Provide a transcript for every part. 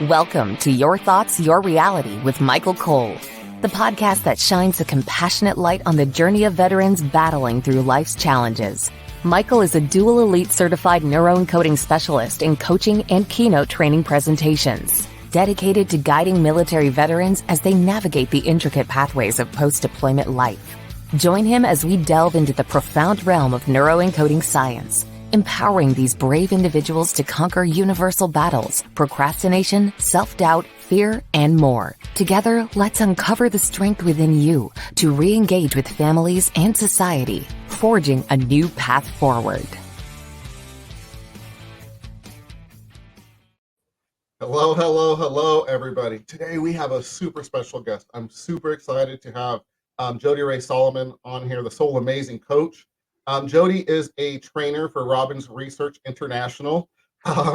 Welcome to Your Thoughts, Your Reality with Michael Cole, the podcast that shines a compassionate light on the journey of veterans battling through life's challenges. Michael is a dual elite certified neuroencoding specialist in coaching and keynote training presentations, dedicated to guiding military veterans as they navigate the intricate pathways of post-deployment life. Join him as we delve into the profound realm of neuroencoding science, empowering these brave individuals to conquer universal battles, procrastination, self-doubt, fear, and more. Together, let's uncover the strength within you to re-engage with families and society, forging a new path forward. Hello, everybody. Today we have a super special guest. I'm super excited to have Jodi Rae Solomon on here, the Soul Amazing Coach. Jodi is a trainer for Robbins Research International.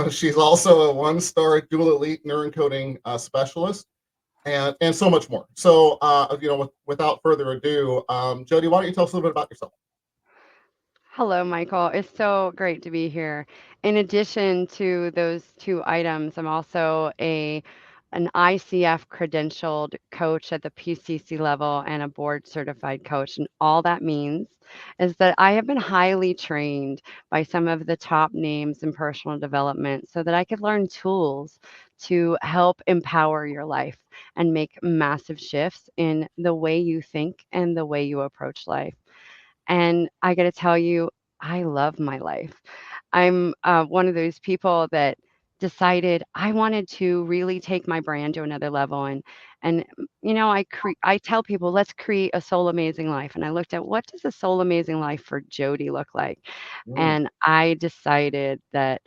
She's also a one-star dual elite neuroencoding specialist, and so much more. So, without further ado, Jodi, why don't you tell us a little bit about yourself? Hello, Michael. It's so great to be here. In addition to those two items, I'm also an ICF credentialed coach at the PCC level and a board certified coach. And all that means is that I have been highly trained by some of the top names in personal development so that I could learn tools to help empower your life and make massive shifts in the way you think and the way you approach life. And I got to tell you, I love my life. I'm one of those people that decided I wanted to really take my brand to another level. I tell people, let's create a soul amazing life. And I looked at what does a soul amazing life for Jodi look like? Mm, And I decided that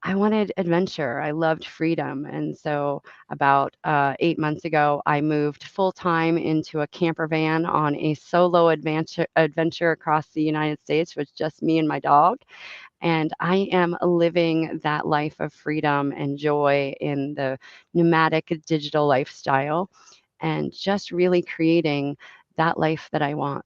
I wanted adventure. I loved freedom. And so about 8 months ago, I moved full time into a camper van on a solo adventure across the United States with just me and my dog. And I am living that life of freedom and joy in the nomadic digital lifestyle and just really creating that life that I want.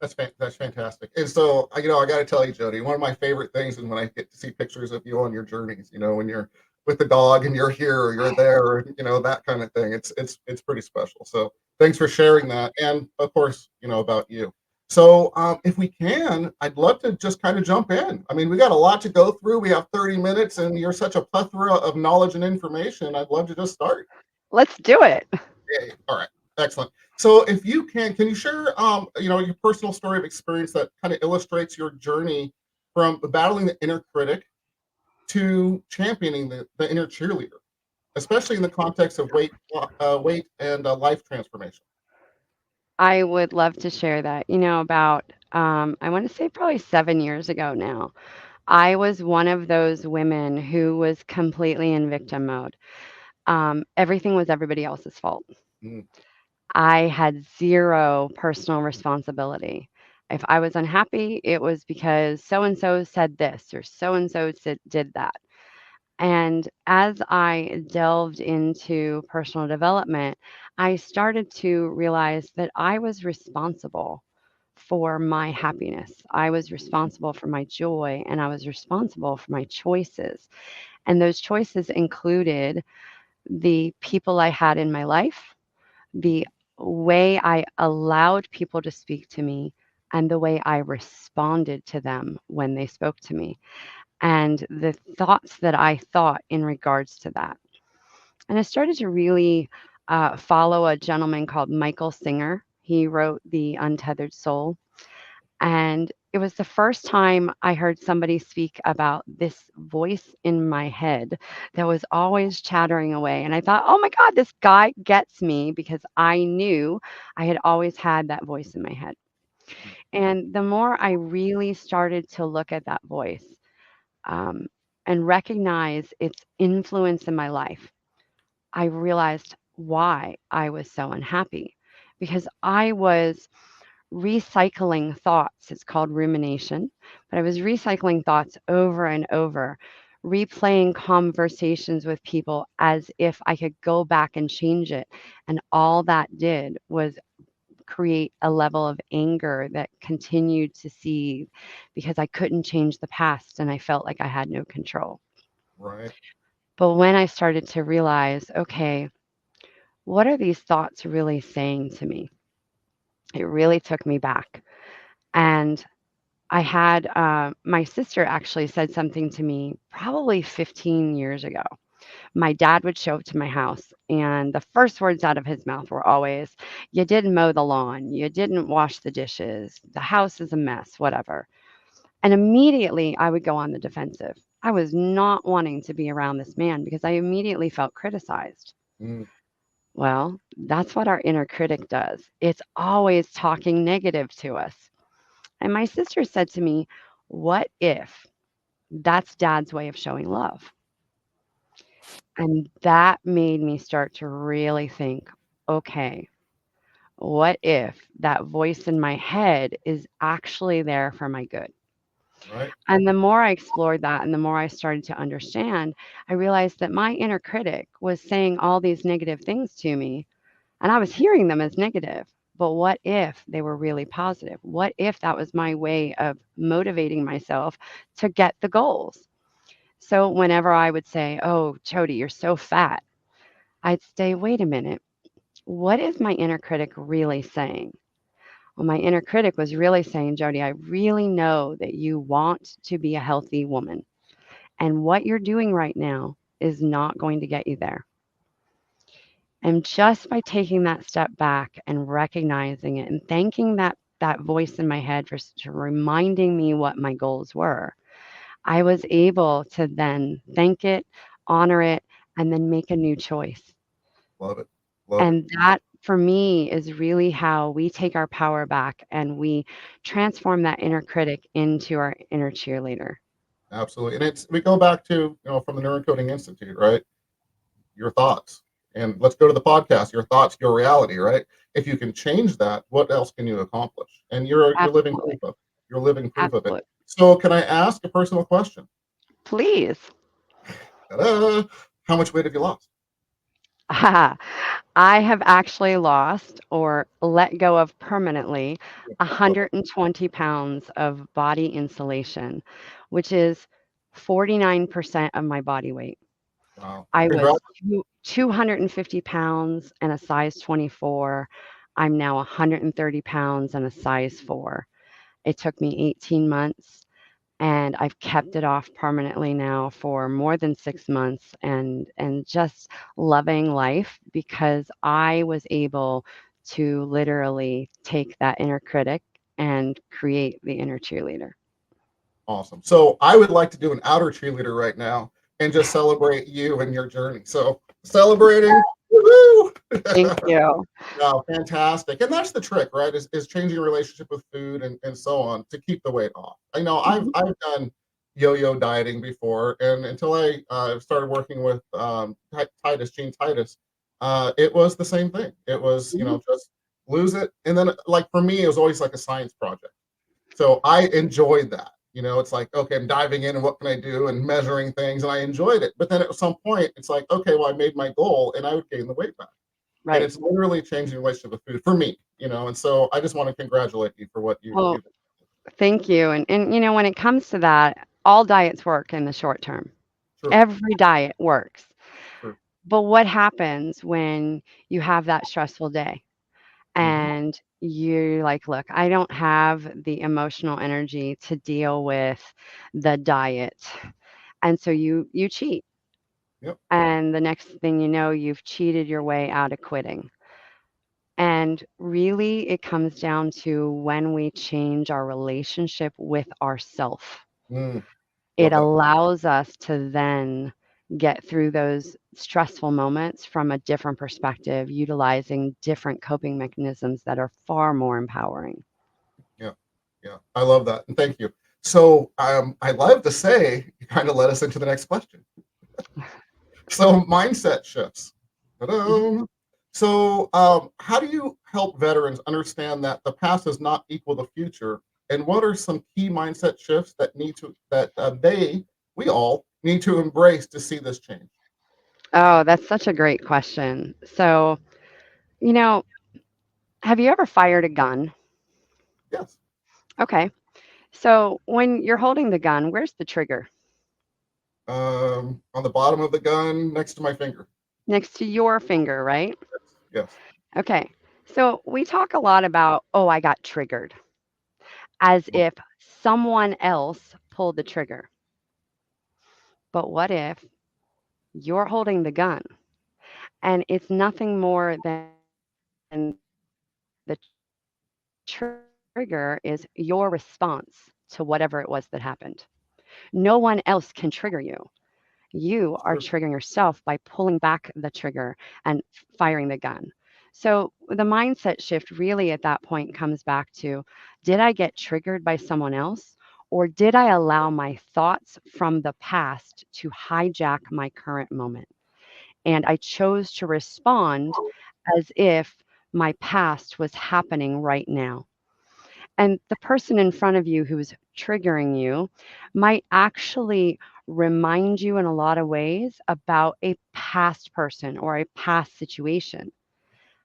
that's fantastic. And so, I got to tell you, Jodi, one of my favorite things is when I get to see pictures of you on your journeys. When you're with the dog and you're here or you're there, or, that kind of thing. It's pretty special. So, thanks for sharing that, and of course, about you. So, if we can, I'd love to just kind of jump in. I mean, we got a lot to go through. We have 30 minutes, and you're such a plethora of knowledge and information. I'd love to just start. Let's do it. Yeah. All right. Excellent. So if you can you share, your personal story of experience that kind of illustrates your journey from battling the inner critic to championing the inner cheerleader, especially in the context of weight and life transformation. I would love to share that. About, I want to say probably 7 years ago now, I was one of those women who was completely in victim mode. Everything was everybody else's fault. Mm, I had zero personal responsibility. If I was unhappy, it was because so and so said this or so and so did that. And as I delved into personal development, I started to realize that I was responsible for my happiness. I was responsible for my joy and I was responsible for my choices. And those choices included the people I had in my life, the way I allowed people to speak to me, and the way I responded to them when they spoke to me, and the thoughts that I thought in regards to that. And I started to really follow a gentleman called Michael Singer. He wrote The Untethered Soul. And it was the first time I heard somebody speak about this voice in my head that was always chattering away. And I thought, oh my God, this guy gets me because I knew I had always had that voice in my head. And the more I really started to look at that voice um, and recognize its influence in my life, I realized why I was so unhappy because I was recycling thoughts. It's called rumination, but I was recycling thoughts over and over, replaying conversations with people as if I could go back and change it. And all that did was create a level of anger that continued to seethe because I couldn't change the past and I felt like I had no control. right. But when I started to realize, okay, what are these thoughts really saying to me? It really took me back. And I had my sister actually said something to me probably 15 years ago. My dad would show up to my house, and the first words out of his mouth were always, "You didn't mow the lawn, you didn't wash the dishes, the house is a mess, whatever." And immediately I would go on the defensive. I was not wanting to be around this man because I immediately felt criticized. Mm, Well, that's what our inner critic does. It's always talking negative to us. And my sister said to me, "What if that's dad's way of showing love?" And that made me start to really think, okay, what if that voice in my head is actually there for my good? right. And the more I explored that and the more I started to understand, I realized that my inner critic was saying all these negative things to me, and I was hearing them as negative. But what if they were really positive? What if that was my way of motivating myself to get the goals? So whenever I would say, "Oh, Jody, you're so fat," I'd say, "Wait a minute. What is my inner critic really saying?" Well, my inner critic was really saying, "Jody, I really know that you want to be a healthy woman. And what you're doing right now is not going to get you there." And just by taking that step back and recognizing it and thanking that voice in my head for reminding me what my goals were, I was able to then thank it, honor it, and then make a new choice. Love it. Love it. And that for me is really how we take our power back and we transform that inner critic into our inner cheerleader. Absolutely. And we go back to, from the Neurocoding Institute, right? Your thoughts. And let's go to the podcast. Your thoughts, your reality, right? If you can change that, what else can you accomplish? And you're living Absolutely. proof of you're living proof of it. Absolutely. So can I ask a personal question? Please. Ta-da! How much weight have you lost? I have actually lost or let go of permanently Love it. 120 pounds of body insulation, which is 49% of my body weight. Wow. I Congrats. was 250 pounds and a size 24. I'm now 130 pounds and a size 4. It took me 18 months and I've kept it off permanently now for more than 6 months and just loving life because I was able to literally take that inner critic and create the inner cheerleader. Awesome. So I would like to do an outer cheerleader right now and just celebrate you and your journey. So celebrating. Woo! Thank you. No, fantastic. And that's the trick, right? Is changing your relationship with food and so on to keep the weight off. I know Mhm, I've done yo-yo dieting before, and until I started working with Gene Titus, it was the same thing. It was, mhm. just lose it. And then like for me, it was always like a science project. So I enjoyed that. It's like, okay, I'm diving in and what can I do and measuring things, and I enjoyed it. But then at some point, it's like, okay, well, I made my goal and I would gain the weight back. And Right. it's literally changing the relationship with food for me. And so I just want to congratulate you for what Well, you did. thank you. And when it comes to that, all diets work in the short term. True, Every diet works. true. But what happens when you have that stressful day? Hmm. And you're like, "Look, I don't have the emotional energy to deal with the diet." And so you cheat. Yep. And the next thing you know, you've cheated your way out of quitting. And really, it comes down to when we change our relationship with ourself. Mm, It love that. allows us to then get through those stressful moments from a different perspective, utilizing different coping mechanisms that are far more empowering. Yeah, yeah. I love that, and thank you. So I love to say you kind of led us into the next question. So mindset shifts. Mhm. Ta-da. So how do you help veterans understand that the past does not equal the future? And what are some key mindset shifts that we all need to embrace to see this change? Oh, that's such a great question. So, you know, have you ever fired a gun? Yes. Okay. So, when you're holding the gun, where's the trigger? on the bottom of the gun next to my finger. Next to your finger, right? Yes. Okay. So we talk a lot about, oh, I got triggered, as Mhm. if someone else pulled the trigger. But what if you're holding the gun and it's nothing more than the trigger is your response to whatever it was that happened? No one else can trigger you. You are Sure. triggering yourself by pulling back the trigger and firing the gun. So the mindset shift really at that point comes back to, did I get triggered by someone else? Or did I allow my thoughts from the past to hijack my current moment? And I chose to respond as if my past was happening right now. And the person in front of you who's triggering you might actually remind you in a lot of ways about a past person or a past situation.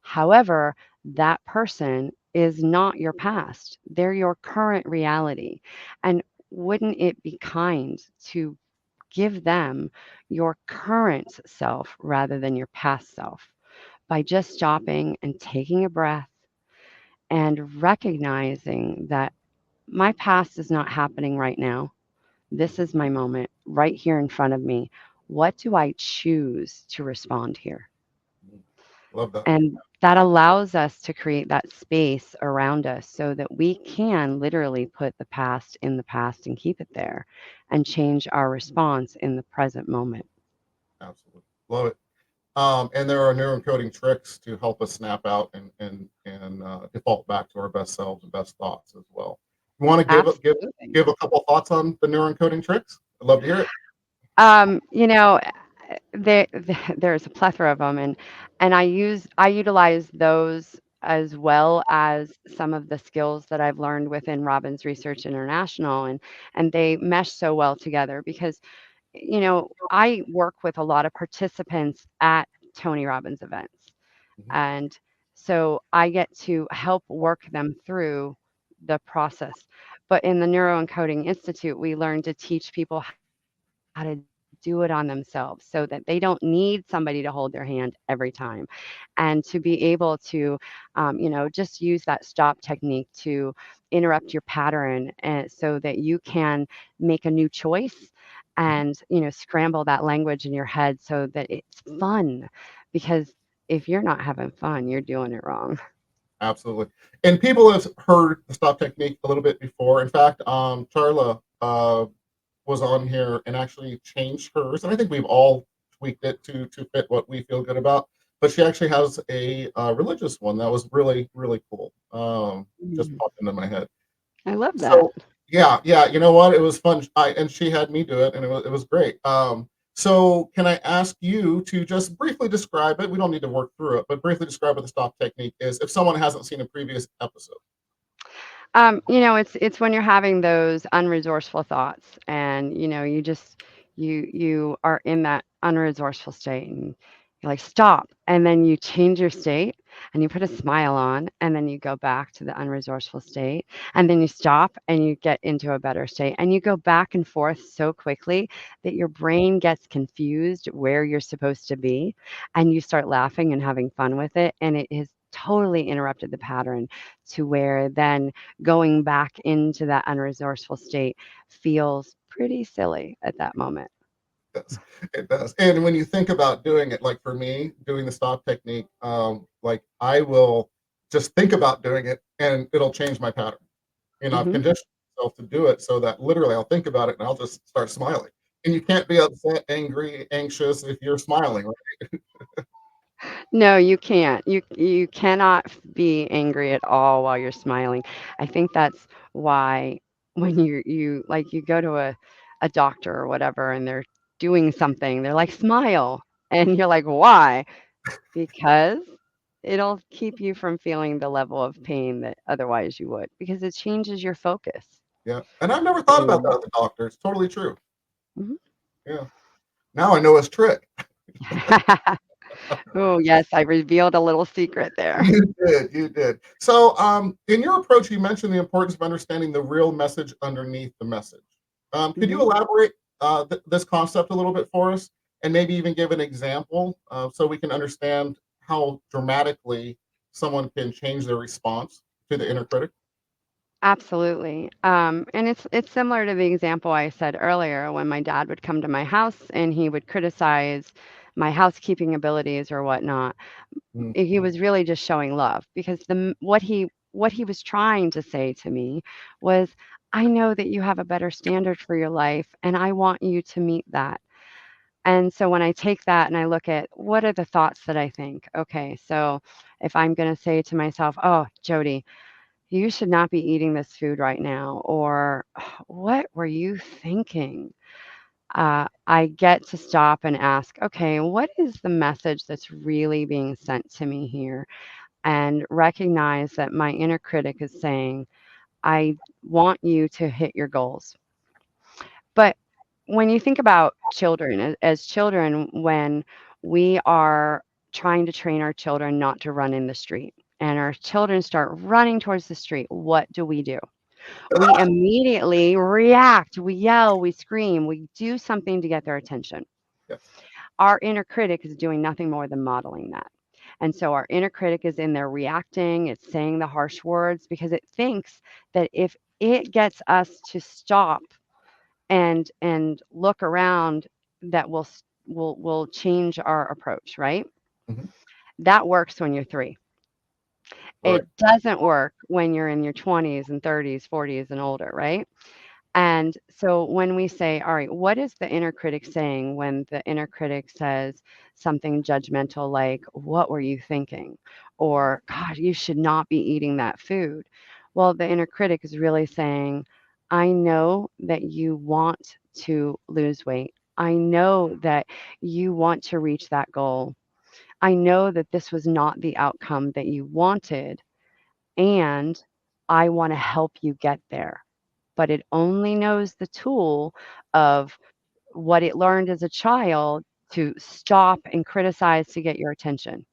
However, that person is not your past, they're your current reality. And wouldn't it be kind to give them your current self rather than your past self by just stopping and taking a breath and recognizing that my past is not happening right now. This is my moment right here in front of me. What do I choose to respond here? Mhm. Love that. And that allows us to create that space around us so that we can literally put the past in the past and keep it there and change our response in the present moment. Absolutely. Love it. And there are neuroencoding tricks to help us snap out and default back to our best selves and best thoughts as well. You want to Absolutely. give a couple thoughts on the neuroencoding tricks? I'd love to hear it. You know, there's a plethora of them, and I utilize those as well as some of the skills that I've learned within Robbins Research International, and they mesh so well together because I work with a lot of participants at Tony Robbins events, Mhm. and so I get to help work them through the process. But in the Neuroencoding Institute, we learn to teach people how to do it on themselves so that they don't need somebody to hold their hand every time. And to be able to, just use that stop technique to interrupt your pattern and so that you can make a new choice Mhm. and, scramble that language in your head so that it's fun. Because if you're not having fun, you're doing it wrong. Absolutely. And people have heard the stop technique a little bit before. In fact, Charla was on here and actually changed hers, and I think we've all tweaked it to fit what we feel good about. But she actually has a religious one that was really really cool. Just Mm, popped into my head. I love that. So yeah, yeah, you know what? It was fun. And she had me do it, and it was great. So can I ask you to just briefly describe it? We don't need to work through it, but briefly describe what the stop technique is if someone hasn't seen a previous episode. It's when you're having those unresourceful thoughts and, you are in that unresourceful state and you're like, stop. And then you change your state and you put a smile on and then you go back to the unresourceful state and then you stop and you get into a better state and you go back and forth so quickly that your brain gets confused where you're supposed to be and you start laughing and having fun with it. And it has totally interrupted the pattern to where then going back into that unresourceful state feels pretty silly at that moment. Does. It does. And when you think about doing it, like for me, doing the stop technique, like I will just think about doing it and it'll change my pattern. I've Mhm. conditioned myself to do it so that literally I'll think about it and I'll just start smiling. And you can't be upset, angry, anxious if you're smiling, right? No, you can't. You cannot be angry at all while you're smiling. I think that's why when you go to a doctor or whatever and they're doing something, they're like, "Smile." And you're like, "Why?" Because it'll keep you from feeling the level of pain that otherwise you would, because it changes your focus. Yeah. And I've never thought about that And at the doctor. It's totally true. Mhm. Yeah. Now I know his trick. Oh, yes, I revealed a little secret there. You did, you did. So, in your approach, you mentioned the importance of understanding the real message underneath the message. Could you Mhm. elaborate? this concept a little bit for us, and maybe even give an example so we can understand how dramatically someone can change their response to the inner critic? Absolutely. And it's similar to the example I said earlier when my dad would come to my house and he would criticize my housekeeping abilities or whatnot. Mm, He was really just showing love because what he was trying to say to me was, I know that you have a better standard for your life and I want you to meet that. And so when I take that and I look at what are the thoughts that I think, okay, so if I'm going to say to myself, oh, Jody, you should not be eating this food right now, or what were you thinking? I get to stop and ask, okay, what is the message that's really being sent to me here? And recognize that my inner critic is saying, I want you to hit your goals. But when you think about children, as children, when we are trying to train our children not to run in the street, and our children start running towards the street, what do? We immediately react, we yell, we scream, we do something to get their attention. yes. Our inner critic is doing nothing more than modeling that. And so our inner critic is in there reacting, it's saying the harsh words because it thinks that if it gets us to stop and look around, that will change our approach, right? Hmm. That works when you're 3. Right. It doesn't work when you're in your 20s and 30s, 40s and older, right? And so when we say, all right, what is the inner critic saying when the inner critic says something judgmental like, what were you thinking? Or, God, you should not be eating that food. Well, the inner critic is really saying, I know that you want to lose weight. I know that you want to reach that goal. I know that this was not the outcome that you wanted, and I want to help you get there, but it only knows the tool of what it learned as a child to stop and criticize to get your attention.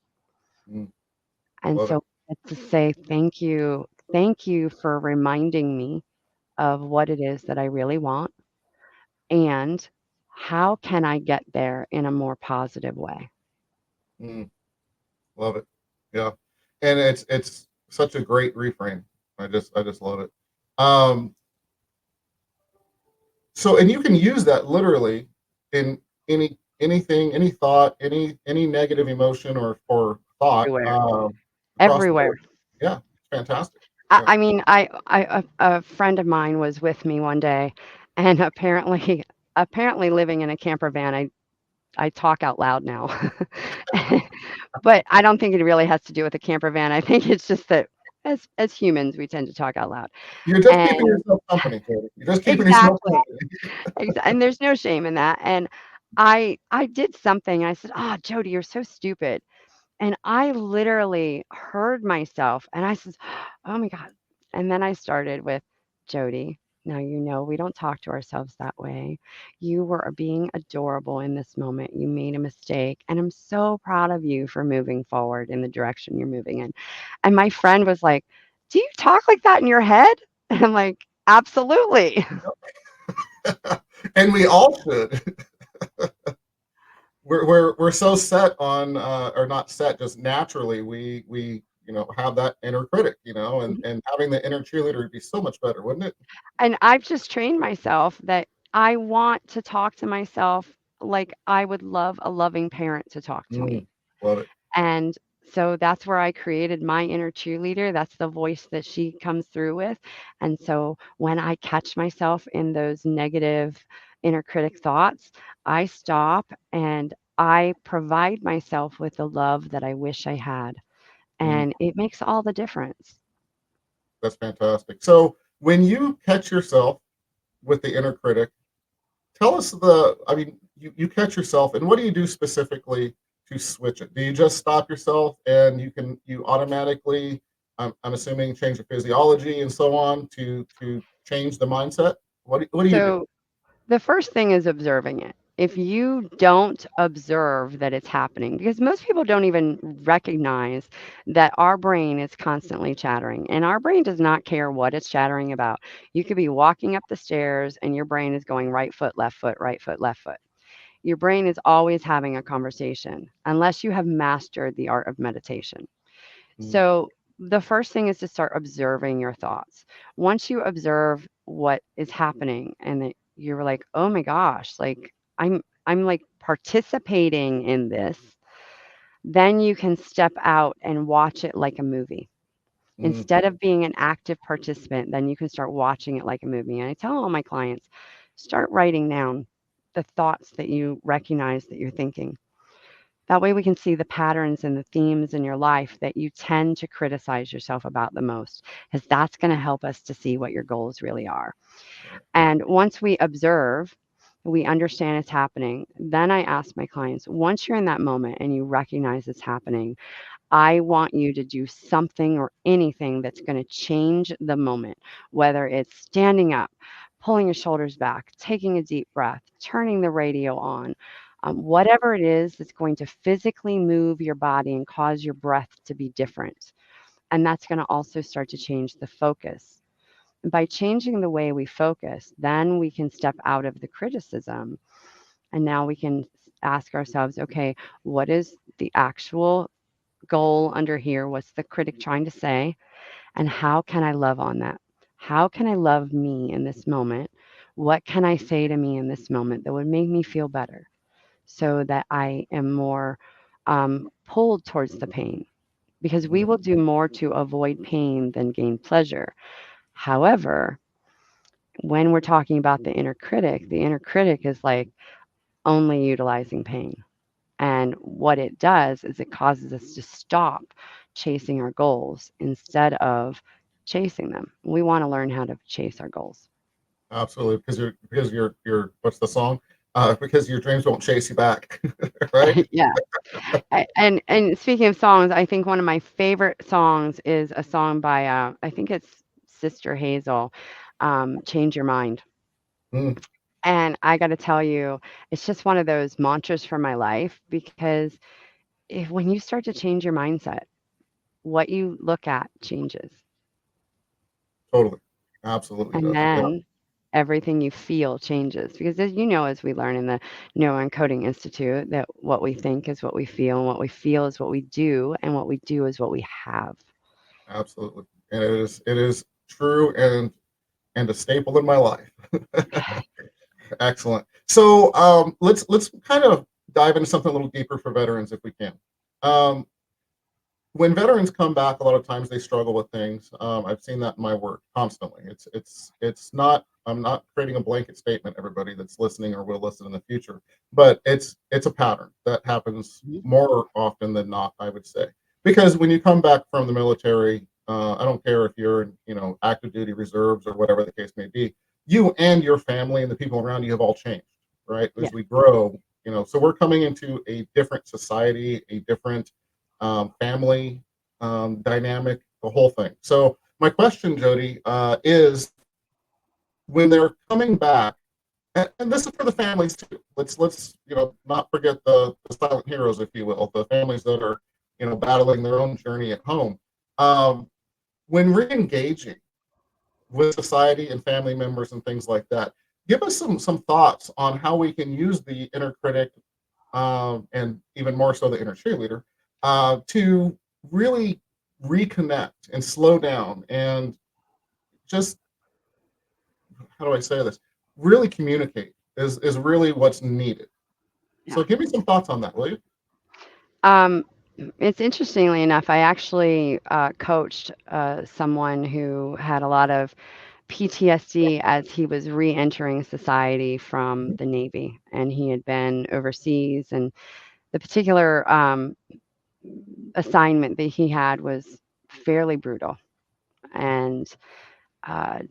Mm, And love it. so to say thank you. Thank you for reminding me of what it is that I really want and how can I get there in a more positive way. Mm, love it. Yeah, and it's such a great reframe. I just love it. Um, so, and you can use that literally in anything, any thought, any negative emotion or thought Everywhere. across the Everywhere. board. Yeah, it's fantastic. I, Yeah. I mean, a friend of mine was with me one day, and apparently living in a camper van, I talk out loud now. But I don't think it really has to do with a camper van. I think it's just that as humans, we tend to talk out loud. You're just keeping And yourself company, Cody. You're just keeping yourself exactly. company. And there's no shame in that. And I did something. I said, "Oh, Jody, you're so stupid." And I literally heard myself and I says, "Oh my God." And then I started with, Jody, now you know we don't talk to ourselves that way. You were being adorable in this moment. You made a mistake. And I'm so proud of you for moving forward in the direction you're moving in. And my friend was like, do you talk like that in your head? And I'm like, absolutely. And we all should. We're so set on or not set, just naturally we have that inner critic, and having the inner cheerleader would be so much better, wouldn't it? And I've just trained myself that I want to talk to myself like I would love a loving parent to talk to Mm, me. love it. And so that's where I created my inner cheerleader. That's the voice that she comes through with. And so when I catch myself in those negative inner critic thoughts, I stop and I provide myself with the love that I wish I had. Mm, And it makes all the difference. that's fantastic. So when you catch yourself with the inner critic, tell us I mean, you catch yourself, and what do you do specifically to switch it? Do you just stop yourself and you automatically, I'm assuming, change the physiology and so on to change the mindset? What do you do? So the first thing is observing it. if you don't observe that it's happening, because most people don't even recognize that our brain is constantly chattering, and our brain does not care what it's chattering about. You could be walking up the stairs and your brain is going right foot, left foot, right foot, left foot. Your brain is always having a conversation unless you have mastered the art of meditation. Mm, So, the first thing is to start observing your thoughts. Once you observe what is happening and that you're like, "Oh my gosh, like I'm like participating in this," then you can step out and watch it like a movie. mm, Instead of being an active participant, then you can start watching it like a movie. And I tell all my clients, start writing down the thoughts that you recognize that you're thinking. That way we can see the patterns and the themes in your life that you tend to criticize yourself about the most, because that's going to help us to see what your goals really are. right. And once we observe, we understand it's happening. Then I ask my clients, once you're in that moment and you recognize it's happening, I want you to do something or anything that's going to change the moment, whether it's standing up, pulling your shoulders back, taking a deep breath, turning the radio on, whatever it is that's going to physically move your body and cause your breath to be different. And that's going to also start to change the focus. And by changing the way we focus, then we can step out of the criticism and now we can ask ourselves, okay, what is the actual goal under here? What's the critic trying to say? And how can I love on that? How can I love me in this moment? What can I say to me in this moment that would make me feel better so that I am more pulled towards the pain? Because we Mm, will do more to avoid pain than gain pleasure. However, when we're talking about the inner critic is like only utilizing pain. And what it does is it causes us to stop chasing our goals instead of chasing them. We want to learn how to chase our goals. absolutely, because you're what's the song? Because your dreams won't chase you back, right? Yeah. And speaking of songs, I think one of my favorite songs is a song by I think it's Sister Hazel, Change Your Mind. Mm, And I got to tell you, it's just one of those mantras for my life because if when you start to change your mindset, what you look at changes. totally, absolutely And does. Yeah, then everything you feel changes because as you know, as we learn in the Neuroencoding Institute, that what we think is what we feel, and what we feel is what we do, and what we do is what we have. absolutely, and it is true and a staple in my life. Excellent. So let's kind of dive into something a little deeper for veterans if we can. Um, when veterans come back, a lot of times they struggle with things. I've seen that in my work constantly. It's not. I'm not creating a blanket statement. Everybody that's listening or will listen in the future, but it's a pattern that happens Mhm. more often than not. I would say because when you come back from the military, I don't care if you're in active duty reserves or whatever the case may be. You and your family and the people around you have all changed, right? As Yes. we grow, so we're coming into a different society, a different family dynamic, the whole thing. So my question, Jodi, is when they're coming back, and this is for the families too. Let's not forget the silent heroes, if you will, the families that are battling their own journey at home. Um, when re-engaging with society and family members and things like that, give us some thoughts on how we can use the inner critic and even more so the inner cheerleader, to really reconnect and slow down and just how do I say this? Really communicate is really what's needed. Yeah. So give me some thoughts on that, will you? Um, it's interestingly enough, I actually coached someone who had a lot of PTSD as he was re-entering society from the Navy, and he had been overseas, and the particular assignment that he had was fairly brutal and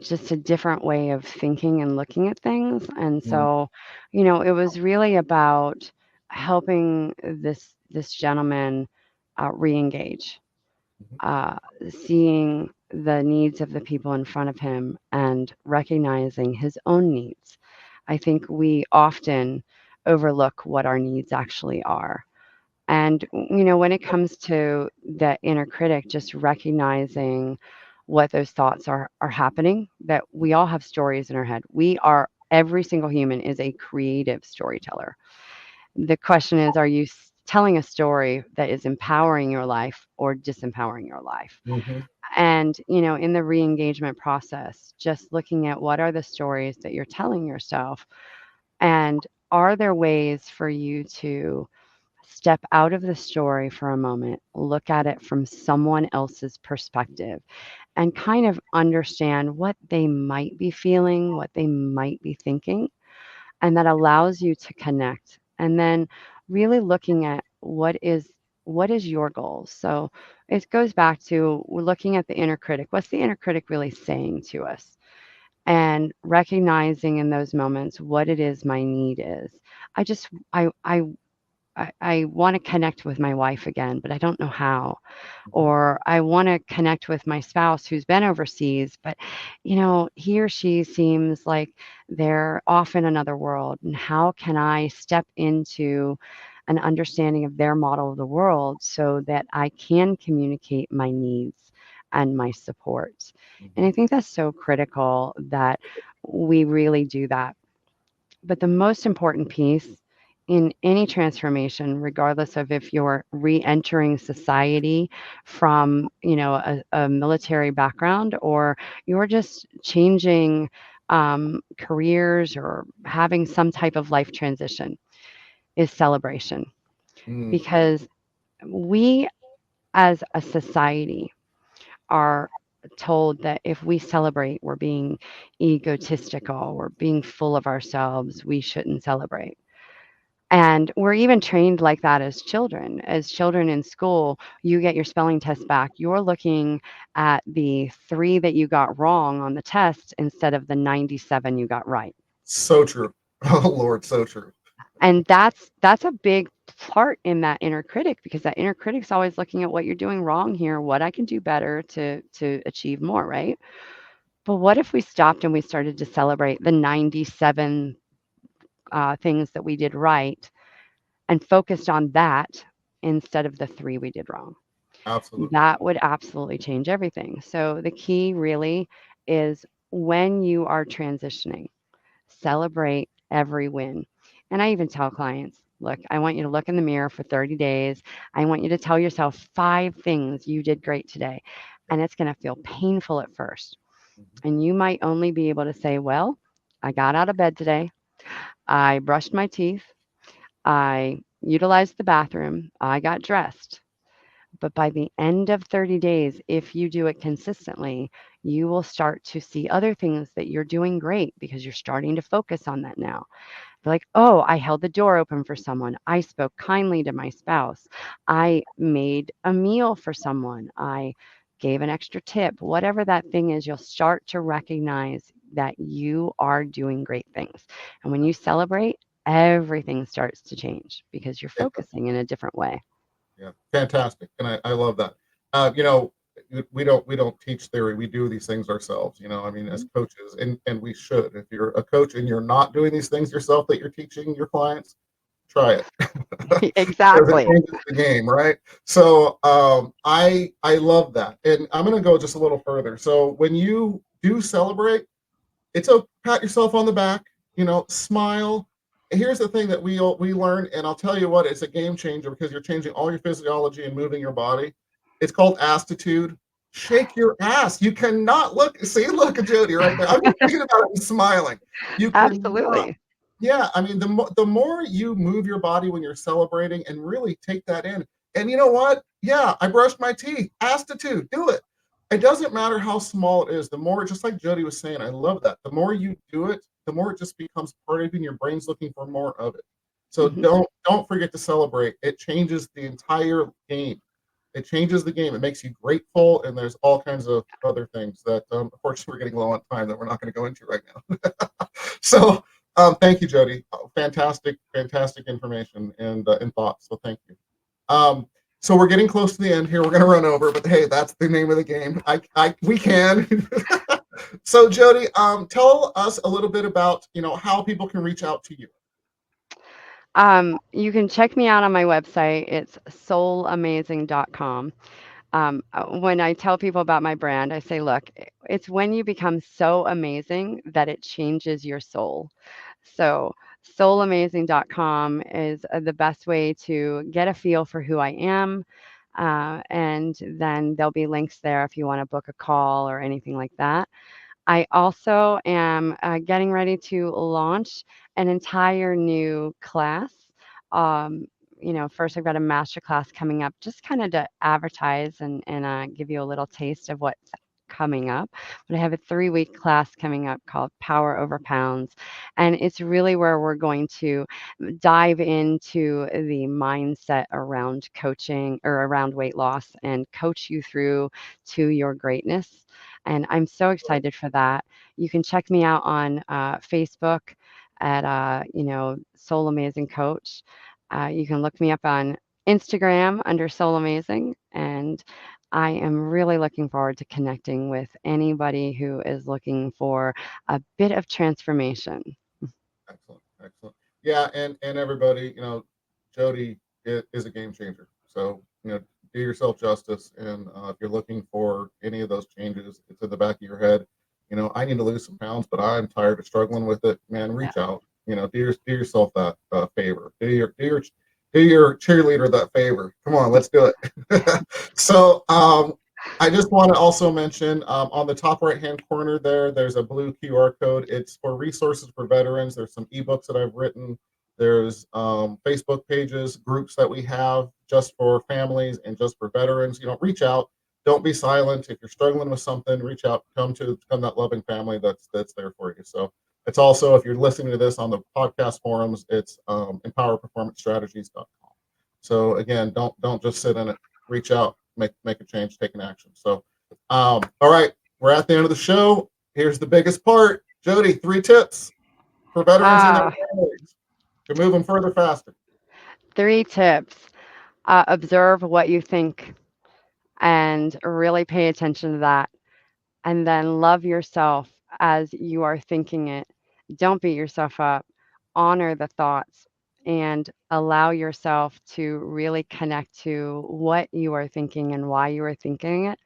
just a different way of thinking and looking at things. And Mm, so, it was really about helping this gentleman re-engage, mhm, uh, seeing the needs of the people in front of him and recognizing his own needs. I think we often overlook what our needs actually are. And, when it comes to the inner critic, just recognizing what those thoughts are happening, that we all have stories in our head. Every single human is a creative storyteller. The question is, are you telling a story that is empowering your life or disempowering your life? Mhm. And, in the re-engagement process, just looking at what are the stories that you're telling yourself, and are there ways for you to step out of the story for a moment, look at it from someone else's perspective, and kind of understand what they might be feeling, what they might be thinking, and that allows you to connect. And then really looking at what is your goal. So it goes back to we're looking at the inner critic. What's the inner critic really saying to us? And recognizing in those moments what it is my need is. I just I want to connect with my wife again, but I don't know how. Mhm. Or I want to connect with my spouse who's been overseas, but he or she seems like they're off in another world. And how can I step into an understanding of their model of the world so that I can communicate my needs and my support? And I Mhm. think that's so critical that we really do that. But the most important piece in any transformation, regardless of if you're re-entering society from, a military background, or you're just changing careers or having some type of life transition, is celebration. Mm. Because we as a society are told that if we celebrate, we're being egotistical, we're being full of ourselves, we shouldn't celebrate. And we're even trained like that as children. As children in school, you get your spelling test back. You're looking at the 3 that you got wrong on the test instead of the 97 you got right. So true. Oh Lord, so true. And that's a big part in that inner critic, because that inner critic's always looking at what you're doing wrong here, what I can do better to achieve more, right? But what if we stopped and we started to celebrate the 97 things that we did right and focused on that instead of the 3 we did wrong? Absolutely. That would absolutely change everything. So the key really is, when you are transitioning, celebrate every win. And I even tell clients, look, I want you to look in the mirror for 30 days. I want you to tell yourself 5 things you did great today. And it's going to feel painful at first. Mhm. And you might only be able to say, well, I got out of bed today. I brushed my teeth. I utilized the bathroom. I got dressed. But by the end of 30 days, if you do it consistently, you will start to see other things that you're doing great, because you're starting to focus on that now. Like, oh, I held the door open for someone. I spoke kindly to my spouse. I made a meal for someone. I gave an extra tip. Whatever that thing is, you'll start to recognize that you are doing great things. And when you celebrate, everything starts to change because you're Yeah. focusing in a different way. Yeah, fantastic, and I love that. You know, we don't teach theory. We do these things ourselves. You know, I mean, as Mhm. coaches, and we should. If you're a coach and you're not doing these things yourself that you're teaching your clients, try it because it Exactly. changes the game, right? So I love that, and I'm going to go just a little further. So when you do celebrate, it's a pat yourself on the back, smile. And here's the thing that we learn, and I'll tell you what, it's a game changer because you're changing all your physiology and moving your body. It's called astitude. Shake your ass. You cannot look at Jodi right there. I'm just thinking about it and smiling. You cannot. Absolutely. Yeah, I mean, the more you move your body when you're celebrating and really take that in. And you know what? Yeah, I brushed my teeth. Astitude, do it. It doesn't matter how small it is. The more, just like Jodi was saying, I love that. The more you do it, the more it just becomes part of you, and your brain's looking for more of it. So Mhm. don't forget to celebrate. It changes the entire game. It changes the game. It makes you grateful, and there's all kinds of other things that, unfortunately, we're getting low on time that we're not going to go into right now. So, thank you, Jodi. Fantastic, fantastic information and thoughts. So, thank you. Um, so we're getting close to the end here. We're going to run over, but hey, that's the name of the game. We can. So, Jodi, tell us a little bit about how people can reach out to you. You can check me out on my website. It's soulamazing.com. When I tell people about my brand, I say, look, it's when you become so amazing that it changes your soul. So, soulamazing.com is the best way to get a feel for who I am. And then there'll be links there if you want to book a call or anything like that. I also am getting ready to launch an entire new class. Um, first I've got a master class coming up, just kind of to advertise and give you a little taste of what's coming up. But I have a 3-week class coming up called Power Over Pounds, and it's really where we're going to dive into the mindset around coaching or around weight loss and coach you through to your greatness. And I'm so excited for that. You can check me out on Facebook at, Soul Amazing Coach. You can look me up on Instagram under Soul Amazing. And I am really looking forward to connecting with anybody who is looking for a bit of transformation. Excellent, excellent. Yeah, and everybody, Jodi is a game changer. So do yourself justice, and if you're looking for any of those changes, it's in the back of your head. I need to lose some pounds, but I'm tired of struggling with it. Man, reach out. Do yourself that favor. Do your cheerleader that favor. Come on, let's do it. So I just want to also mention on the top right-hand corner there's a blue QR code. It's for resources for veterans. There's some ebooks that I've written. There's Facebook pages, groups that we have just for families and just for veterans. Reach out. Don't be silent. If you're struggling with something, reach out. Come that loving family that's there for you. So it's also, if you're listening to this on the podcast forums, it's empowerperformancestrategies.com. So again, don't just sit in it. Reach out. Make a change, take an action. So, all right, we're at the end of the show. Here's the biggest part. Jodi, 3 tips for veterans and their families to move them further faster. 3 tips. Observe what you think and really pay attention to that. And then love yourself as you are thinking it. Don't beat yourself up. Honor the thoughts and allow yourself to really connect to what you are thinking and why you are thinking it.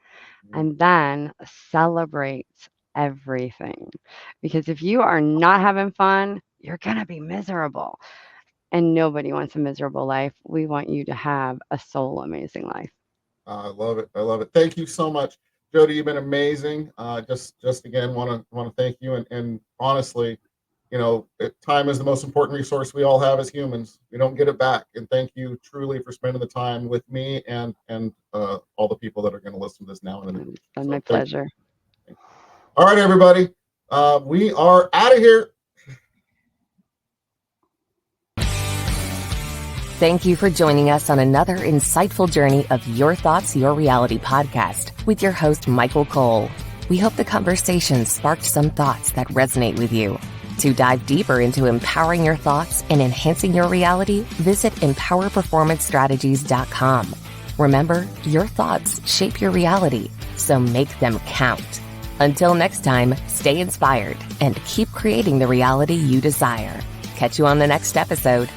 And then celebrate everything. Because if you are not having fun, you're going to be miserable. And nobody wants a miserable life. We want you to have a soul amazing life. I love it. I love it. Thank you so much, Jodi. You've been amazing. Just again, want to thank you. And honestly, time is the most important resource we all have as humans. We don't get it back. And thank you truly for spending the time with me and all the people that are going to listen to this now and in the future. It's my pleasure. All right, everybody. We are out of here. Thank you for joining us on another insightful journey of Your Thoughts, Your Reality podcast with your host, Michael Cole. We hope the conversation sparked some thoughts that resonate with you. To dive deeper into empowering your thoughts and enhancing your reality, visit empowerperformancestrategies.com. Remember, your thoughts shape your reality, so make them count. Until next time, stay inspired and keep creating the reality you desire. Catch you on the next episode.